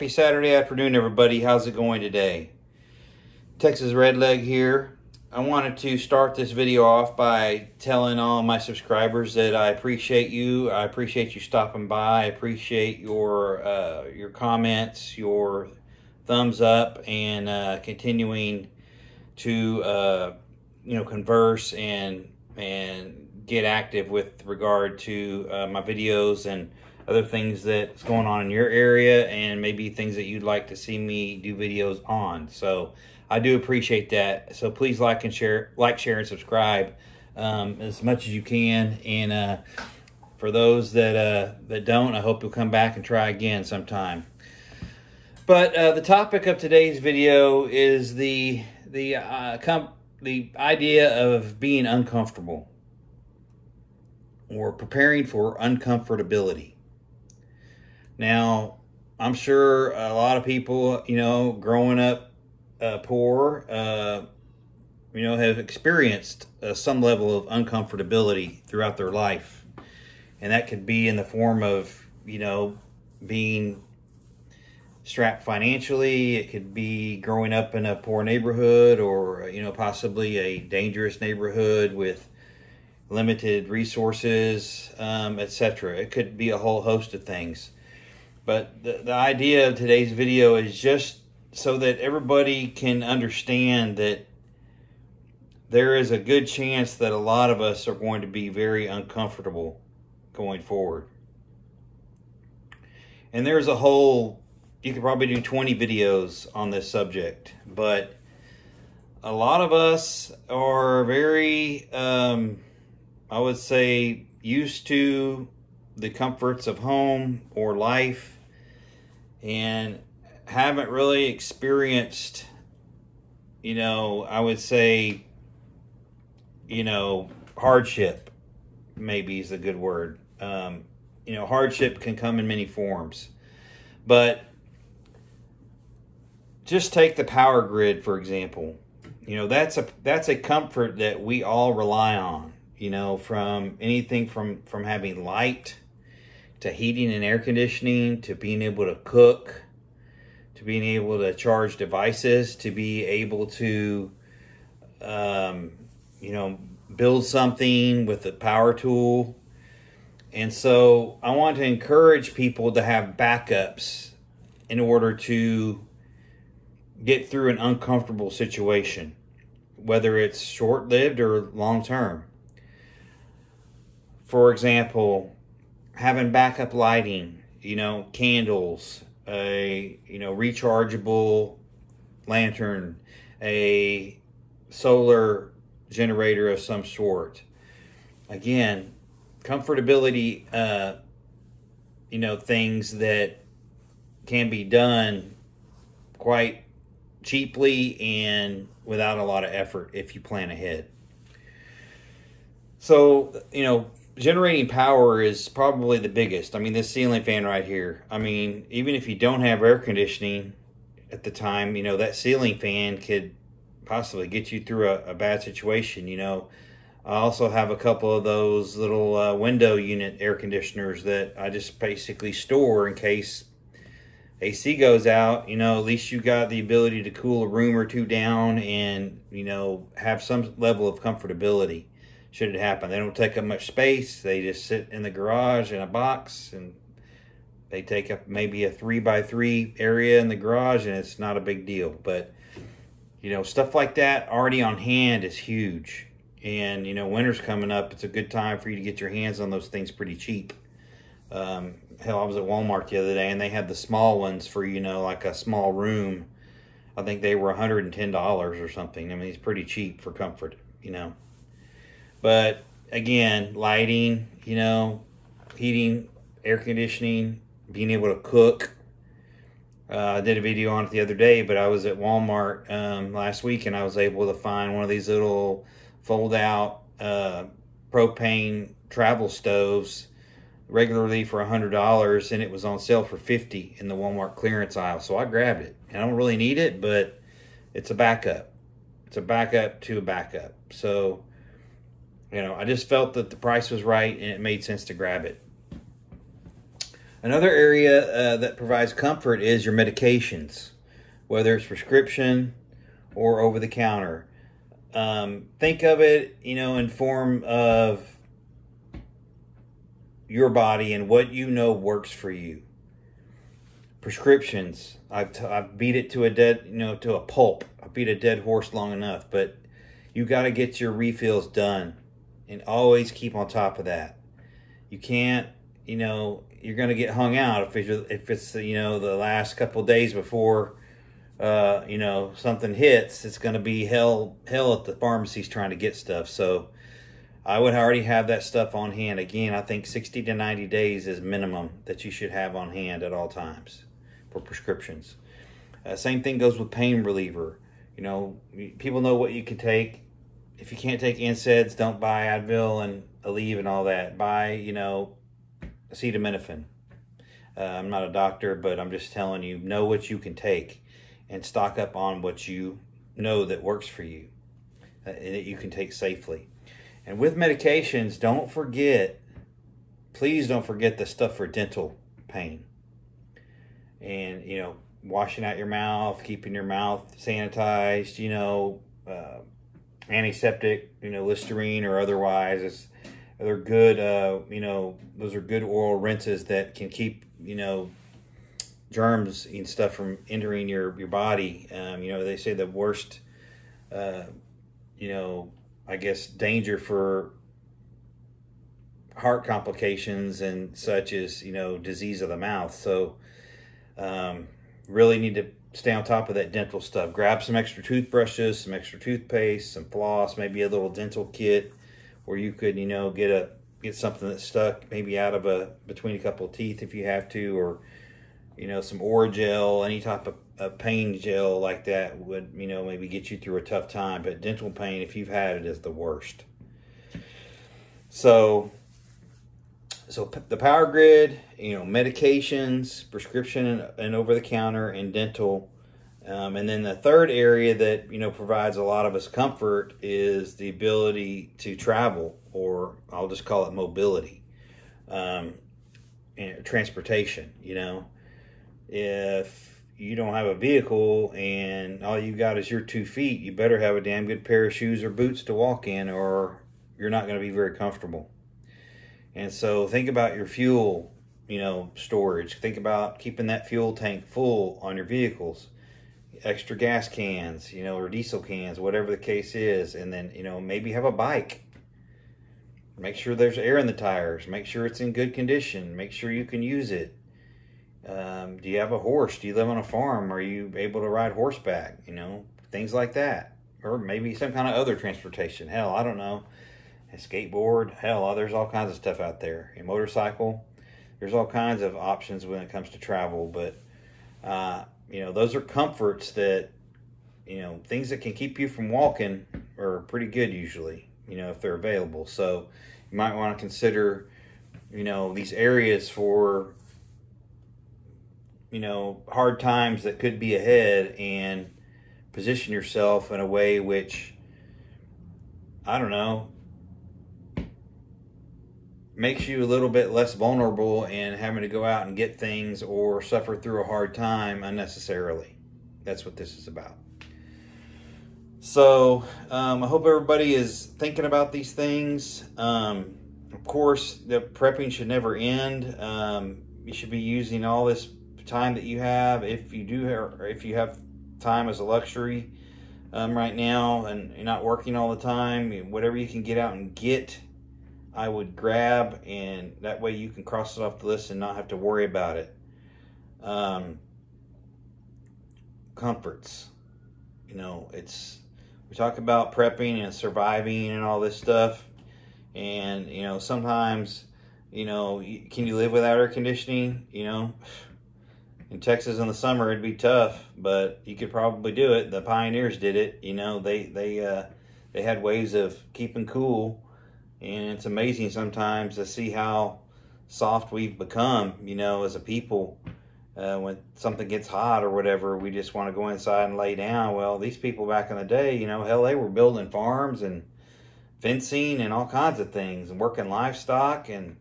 Happy Saturday afternoon, everybody. How's it going today? Texas Redleg here. I wanted to start this video off by telling all my subscribers that I appreciate you. I appreciate you stopping by. I appreciate your comments, your thumbs up, and continuing to converse and get active with regard to my videos and other things that's going on in your area, and maybe things that you'd like to see me do videos on. So I do appreciate that. So please like, share, and subscribe as much as you can. And for those that don't, I hope you'll come back and try again sometime. But the topic of today's video is the idea of being uncomfortable, or preparing for uncomfortability. Now, I'm sure a lot of people, growing up poor, have experienced some level of uncomfortability throughout their life. And that could be in the form of, being strapped financially. It could be growing up in a poor neighborhood, or, possibly a dangerous neighborhood with limited resources, etc. It could be a whole host of things. But the idea of today's video is just so that everybody can understand that there is a good chance that a lot of us are going to be very uncomfortable going forward. And there's a whole, you could probably do 20 videos on this subject, but a lot of us are very, I would say, used to the comforts of home or life, and haven't really experienced, I would say, hardship, maybe is a good word. Hardship can come in many forms, but just take the power grid, for example. That's a comfort that we all rely on, from anything from having light, to heating and air conditioning, to being able to cook, to being able to charge devices, to be able to, build something with a power tool. And so I want to encourage people to have backups in order to get through an uncomfortable situation, whether it's short-lived or long-term. For example, having backup lighting, candles, a rechargeable lantern, a solar generator of some sort. Again, comfortability, things that can be done quite cheaply and without a lot of effort if you plan ahead. So, generating power is probably the biggest. I mean, this ceiling fan right here. I mean, even if you don't have air conditioning at the time, that ceiling fan could possibly get you through a bad situation. I also have a couple of those little window unit air conditioners that I just basically store in case AC goes out. At least you got the ability to cool a room or two down and, have some level of comfortability should it happen. They don't take up much space. They just sit in the garage in a box, and they take up maybe a 3x3 area in the garage, and it's not a big deal. But, stuff like that already on hand is huge. And, winter's coming up. It's a good time for you to get your hands on those things pretty cheap. Hell, I was at Walmart the other day, and they had the small ones for, like a small room. I think they were $110 or something. I mean, it's pretty cheap for comfort, But again, lighting, heating, air conditioning, being able to cook. I did a video on it the other day, but I was at Walmart last week, and I was able to find one of these little fold-out propane travel stoves regularly for $100, and it was on sale for $50 in the Walmart clearance aisle. So I grabbed it. I don't really need it, but it's a backup. It's a backup to a backup. So, I just felt that the price was right and it made sense to grab it. Another area that provides comfort is your medications, whether it's prescription or over the counter. Think of it, in form of your body and what you know works for you. Prescriptions, I've beat it to a to a pulp. I beat a dead horse long enough, but you got to get your refills done and always keep on top of that. You can't, you're going to get hung out if it's the last couple of days before something hits. It's going to be hell at the pharmacies trying to get stuff. So I would already have that stuff on hand. Again, I think 60 to 90 days is minimum that you should have on hand at all times for prescriptions. Same thing goes with pain reliever. People know what you can take. If you can't take NSAIDs, don't buy Advil and Aleve and all that. Buy, acetaminophen. I'm not a doctor, but I'm just telling you, know what you can take and stock up on what you know that works for you and that you can take safely. And with medications, please don't forget the stuff for dental pain. And, washing out your mouth, keeping your mouth sanitized, antiseptic, Listerine or otherwise. They're good, those are good oral rinses that can keep, germs and stuff from entering your body. They say the worst, I guess, danger for heart complications and such is, disease of the mouth. So really need to stay on top of that dental stuff. Grab some extra toothbrushes, some extra toothpaste, some floss, maybe a little dental kit where you could, get something that's stuck maybe out of between a couple of teeth if you have to, or, some Orajel, any type of pain gel like that would, maybe get you through a tough time. But dental pain, if you've had it, is the worst. So the power grid, medications, prescription and over the counter, and dental. And then the third area that, provides a lot of us comfort is the ability to travel, or I'll just call it mobility, and transportation. If you don't have a vehicle and all you got is your 2 feet, you better have a damn good pair of shoes or boots to walk in, or you're not going to be very comfortable. And so think about your fuel, storage. Think about keeping that fuel tank full on your vehicles. Extra gas cans, or diesel cans, whatever the case is. And then, maybe have a bike. Make sure there's air in the tires. Make sure it's in good condition. Make sure you can use it. Do you have a horse? Do you live on a farm? Are you able to ride horseback? Things like that. Or maybe some kind of other transportation. Hell, I don't know. A skateboard. Hell, there's all kinds of stuff out there. A motorcycle. There's all kinds of options when it comes to travel. But, those are comforts that, things that can keep you from walking are pretty good usually, if they're available. So you might want to consider, these areas for, hard times that could be ahead, and position yourself in a way which, I don't know, makes you a little bit less vulnerable in having to go out and get things or suffer through a hard time unnecessarily. That's what this is about. So I hope everybody is thinking about these things. Of course, the prepping should never end. You should be using all this time that you have, if you have time as a luxury right now, and you're not working all the time. Whatever you can get out and get, I would grab, and that way you can cross it off the list and not have to worry about it. Comforts, we talk about prepping and surviving and all this stuff, and sometimes can you live without air conditioning? In Texas in the summer it'd be tough, but you could probably do it. The pioneers did it. They had ways of keeping cool. And it's amazing sometimes to see how soft we've become, as a people. When something gets hot or whatever, we just want to go inside and lay down. Well, these people back in the day, hell, they were building farms and fencing and all kinds of things and working livestock. And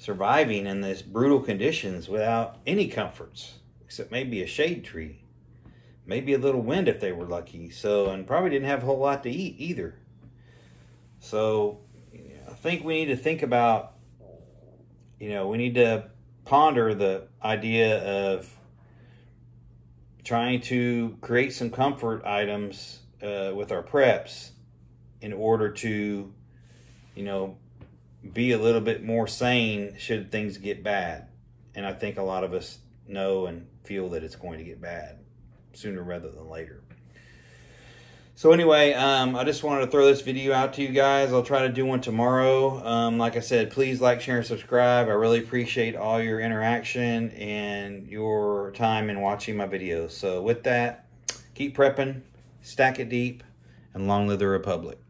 surviving in these brutal conditions without any comforts, except maybe a shade tree, maybe a little wind if they were lucky. So, and probably didn't have a whole lot to eat either. So, I think we need to think about, we need to ponder the idea of trying to create some comfort items with our preps in order to, be a little bit more sane should things get bad. And I think a lot of us know and feel that it's going to get bad sooner rather than later. So anyway, I just wanted to throw this video out to you guys. I'll try to do one tomorrow. Like I said, please like, share, and subscribe. I really appreciate all your interaction and your time in watching my videos. So with that, keep prepping, stack it deep, and long live the Republic.